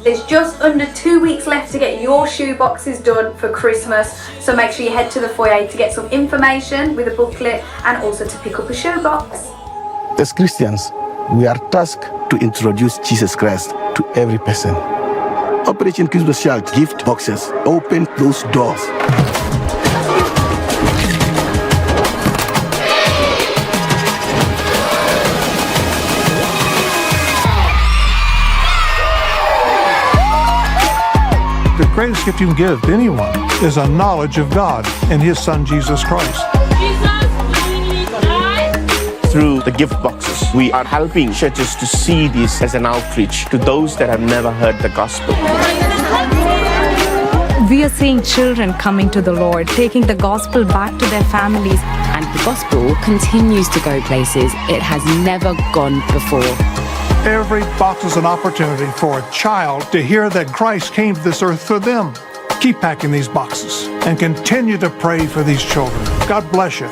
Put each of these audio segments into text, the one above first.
There's just under 2 weeks left to get your shoe boxes done for Christmas, so make sure you head to the foyer to get some information with a booklet and also to pick up a shoe box. As Christians, we are tasked to introduce Jesus Christ to every person. Operation Christmas Child gift boxes open those doors. The greatest gift you can give anyone is a knowledge of God and His Son, Jesus Christ. Through the gift boxes, we are helping churches to see this as an outreach to those that have never heard the gospel. We are seeing children coming to the Lord, taking the gospel back to their families. And the gospel continues to go places it has never gone before. Every box is an opportunity for a child to hear that Christ came to this earth for them. Keep packing these boxes and continue to pray for these children. God bless you.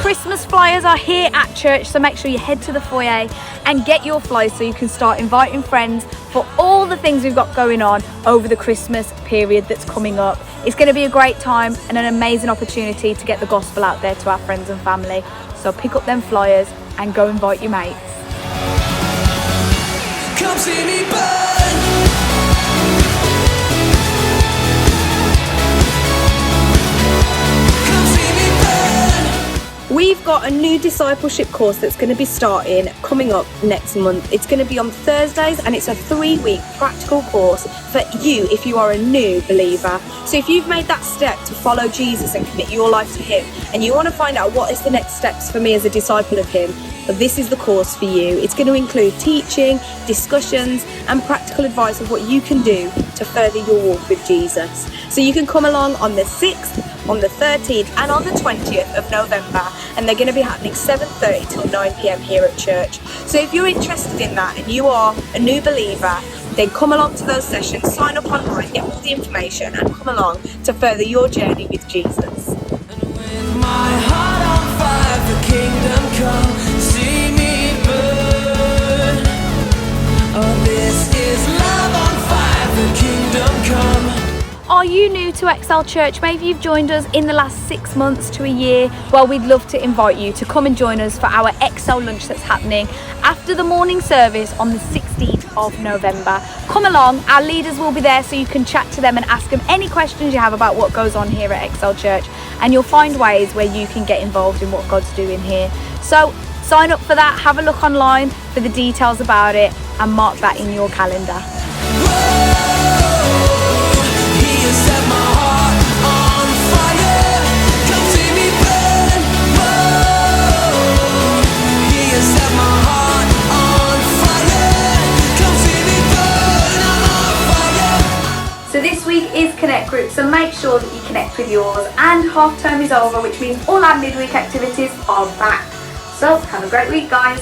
Christmas flyers are here at church, so make sure you head to the foyer and get your flyers so you can start inviting friends for all the things we've got going on over the Christmas period that's coming up. It's going to be a great time and an amazing opportunity to get the gospel out there to our friends and family. So pick up them flyers and go invite your mates. Come see me burn. We've got a new discipleship course that's going to be starting coming up next month. It's going to be on Thursdays and it's a 3-week practical course for you if you are a new believer. So if you've made that step to follow Jesus and commit your life to Him and you want to find out what is the next steps for me as a disciple of Him, well, this is the course for you. It's going to include teaching, discussions and practical advice of what you can do to further your walk with Jesus. So you can come along on the 6th, on the 13th and on the 20th of November, and they're going to be happening 7:30 till 9 p.m. here at church. So if you're interested in that and you are a new believer, then come along to those sessions, sign up online, get all the information and come along to further your journey with Jesus. With my heart on fire for kingdom come, see me burn. Oh, this is love on fire for kingdom come. Are you new to Excel Church? Maybe you've joined us in the last 6 months to a year. Well, we'd love to invite you to come and join us for our Excel lunch that's happening after the morning service on the 16th of November. Come along, our leaders will be there so you can chat to them and ask them any questions you have about what goes on here at Excel Church, and you'll find ways where you can get involved in what God's doing here. So sign up for that, have a look online for the details about it and mark that in your calendar. Set my heart on fire. Come see me burn. Whoa. He has set my heart on fire. Come see me burn. I'm on fire. So this week is Connect Group, so make sure that you connect with yours. And half term is over, which means all our midweek activities are back. So have a great week, guys.